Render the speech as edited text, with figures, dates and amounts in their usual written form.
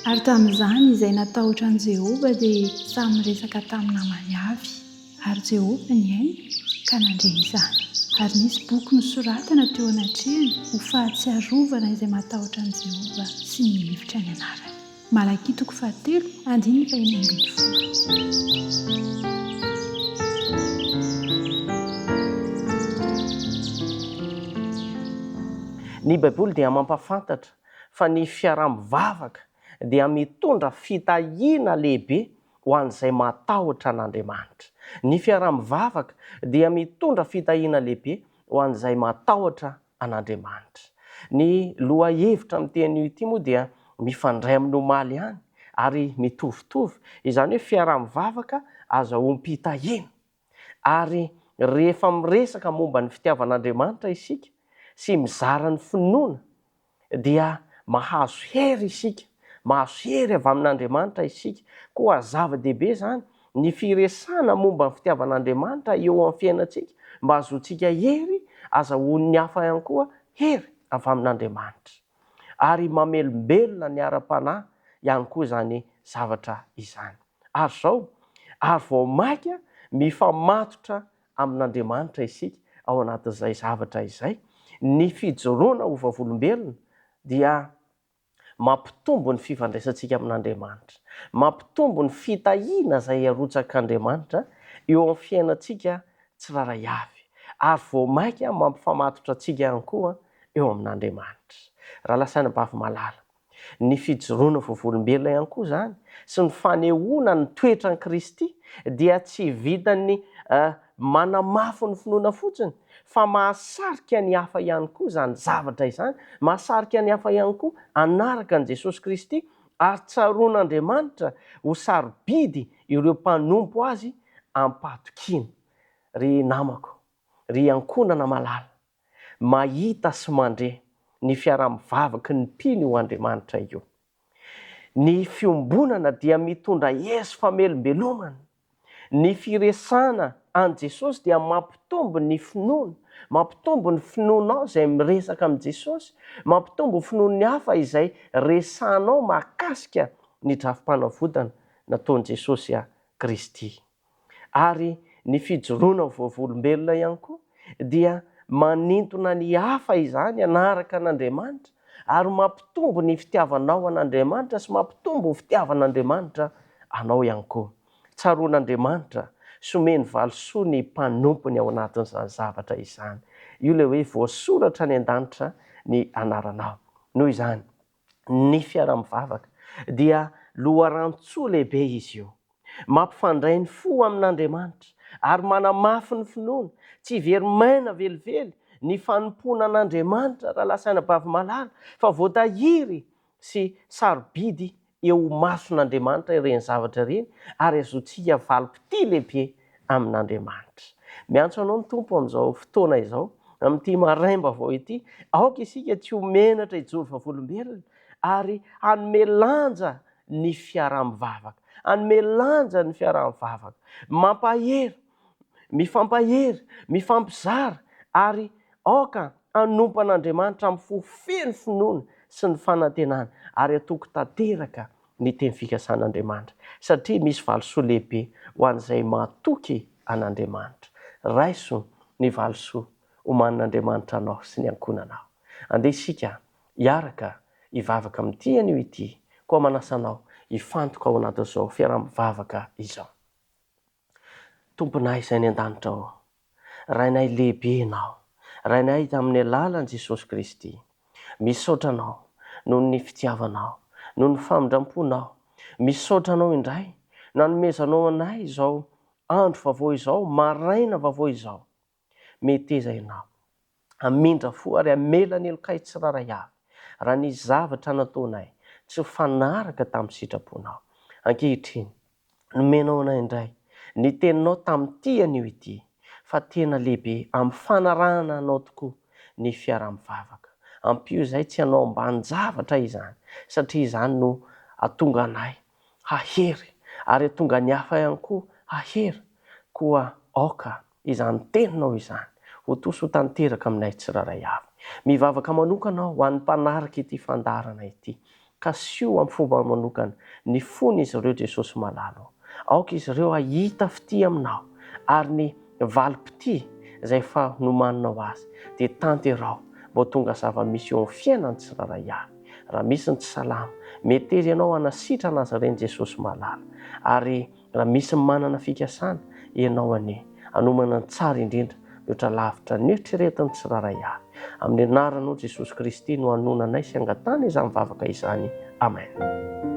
Ary tamin'izany izay natahotra an'i Jehova dia samy resaka tamin'ny namany avy. Ary Jehova niaina ka nandre izany. Ary nisy boky nosoratana teo anatrehany ho fahatsiarovana izay matahotra an'i Jehova sy ny hevitra ny anarany. Malaki 3:5. Ny Baiboly dia mampafantatra fa ny fiaraha-mivavaka dia mitondra fitahiana lehibe ho an'izay matahotra an'Andriamanitra. Ny fiaraha-mivavaka dia mitondra fitahiana lehibe ho an'izay matahotra an'Andriamanitra. Ny lohahevitra amin'ny teny ity moa dia mifandray amin'ny omaly ihany ary mitovitovy. Izany hoe fiaraha-mivavaka azahoam-pitahiana. Ary rehefa miresaka momba ny fitiavan'Andriamanitra isika sy mizara ny finoana dia mahazo hery isika, mahazo hery avy amin'Andriamanitra isika. Koa zava-dehibe zany ny firesana momba ny fitiavan'Andriamanitra eo amin'ny fiainantsika mba ahazoantsika hery, azahoan'ny hafa ihany koa hery avy amin'Andriamanitra. Ary mamelombelona ny ara-panahy ihany koa zany zavatra izany. Ary zao, ary vao maika mifamatotra amin'Andriamanitra isika ao anatin'izay zavatra izay, ny fijoroana ho vavolombelona dia mampitombo ny fifandraisantsika amin'Andriamanitra, mampitombo ny fitahiana izay arotsak'Andriamanitra eo amin'ny fiainantsika tsiraray avy. Ary vao maika mampifamatotra antsika ihany koa eo amin'Andriamanitra. Raha lasaina bavy malala, ny fijoroana vavolombelona ihany koa zany sy ny fanehoana ny toetra ny Kristy dia tsy vitan'ny manamafy ny finoana fotsiny, fa mahasarika ny hafa ihany koa zany zavatra izany, mahasarika ny hafa ihany koa anaraka an' Jesosy Kristy, ary tsaroan'Andriamanitra ho sarobidy ireo mpanompo azy ampatokiana. Ry namako, ry ankonana malala, mahita sy mandre ny fiaraha-mivavaky ny mpino io Andriamanitra io. Ny fiombonana dia mitondra hery famelombelomana. Ny firesana an' Jesosy dia mampitombo ny finoana, mampitombo ny finoanao izay miresaka amin'i Jesosy, mampitombo finoan'ny hafa izay resanao mahakasika ny drafim-panavodana nataon'i Jesosy Kristy. Ary ny fijoroana vavolombelona ihany koa dia manintona ny hafa izany anaraka an'Andriamanitra, ary mampitombo ny fitiavanao an'Andriamanitra sy mampitombo ny fitiavan'Andriamanitra anao ihany koa. Tsaroan'Andriamanitra someny valisoa ny mpanompony ao anatin'izany zavatra izany. Io ilay hoe voasoratra any an-danitra ny anaranao. Noho izany, ny fiaraha-mivavaka dia loharano-tsoa lehibe izy io. Mampifandray ny fo amin'Andriamanitra ary manamafy ny finoana. Tsy very maina velively ny fanompoana an'Andriamanitra raha lasaina bavy malala, fa voatahiry sy sarobidy eo mason'Andriamanitra ireny zavatra ireny, ary azotsika valopity lehibe amin'Andriamanitra. Miantso anao ny tompo amin'izao fotoana izao, amin'ity maraimba vao ity, aoka isika tsy ho menatra hijoro vavolombelona, ary hanome lanja ny fiaraha-mivavaka, hanome lanja ny fiaraha-mivavaka, mampahery, mifampahery, mifampizara, ary aoka hanompo an'Andriamanitra amin'ny fofeny finoana sy ny fanantenana, ary atoko tanteraka ny teny fikasan'Andriamanitra, satria misy valisoa lehibe ho an'izay matoky an'Andriamanitra. Raiso ny valisoa omanin'Andriamanitra anao sy ny ankonanao. Andeha isika hiaraka hivavaka amin'ity anio ity, koa manasanao hifantoka ao anatin'izao fiaraha-mivavaka izao. Tomponay izay ny an-danitra ao, rainay lehibe ianao, rainay tamin'ny alalan'i Jesosy Kristy, misaotra anao noho ny fitiavanao, noho ny famindramponao. Misaotra anao indray nanomezanao anay izao andro vaovao izao, maraina vaovao izao. Meteza ianao, amindra fo ary amela ny elokay tsiraray avy raha ny zavatra nataonay tsy fanaraka tamin'ny sitraponao. Ankehitriny, nomenao anay indray ny teninao tamin'ity anio ity, fa tena lehibe amin'ny fanarahana anao tokoa ny fiaraha-mivavaka. Ampio izay tsy hanao ambanin-javatra izany, satria izany no atonga anay hahery, ary atonga ny hafa ihany koa hahery. Koa aoka izany teninao izany ho toso tanteraka aminay tsiraray avy. Mivavaka manokana ho an'ny mpanaraka ity fandarana ity, ka sio amin'ny fomba manokana ny fony izy ireo Jesosy malalo. Aoka izy ireo ahita fity aminao ary ny valim-pity izay efa nomaninao azy dia tanterao mbo tonga zava-misy eo amin'ny fiainany tsirairay avy. Raha misy ny tsy salama, metery ianao hanasitrana azy ireny Jesosy malala. Ary raha misy manana fikasana, ianao hanomana ny tsara indrindra mihoatra lavitra ny eritreretiny tsirairay avy. Amin'ny anaranao Jesosy Kristy no hanonanay sy angatana izany vavaka izany. Amen.